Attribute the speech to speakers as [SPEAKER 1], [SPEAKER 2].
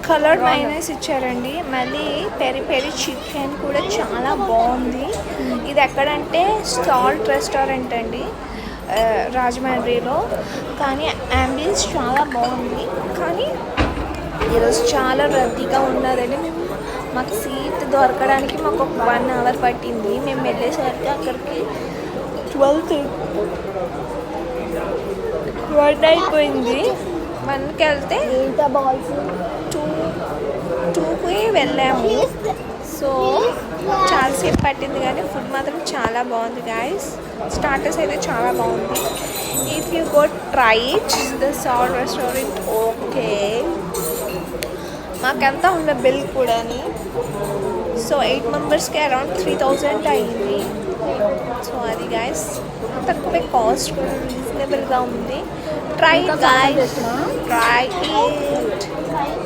[SPEAKER 1] Colour minus ఇచ్చారండి. మళ్ళీ peri peri chicken కూడా చాలా బాగుంది. ఇది ఎక్కడంటే సాల్ట్ రెస్టారెంట్ అండి, రాజమండ్రిలో. కానీ అంబియన్స్ చాలా బాగుంది. కానీ ఈరోజు చాలా రద్దీగా ఉన్నదండి. మాకు సీట్ దొరకడానికి మాకు ఒక 1 అవర్ పట్టింది. మేము వెళ్ళేసరికి అక్కడికి 1 అయిపోయింది. 1కి వెళ్తే 2కి వెళ్ళాము. సో చాలాసేపు పట్టింది, కానీ ఫుడ్ మాత్రం చాలా బాగుంది గాయస్. స్టార్టర్స్ అయితే చాలా బాగుంది. If you go try it the Salt restaurant. Okay, మాకెంత ఉన్న బిల్ కూడా. సో 8 మెంబర్స్కి అరౌండ్ 3000 అయింది. సో అది గాయస్, తక్కువే, కాస్ట్ కూడా రీజనబుల్గా ఉంది. Try guys, try it.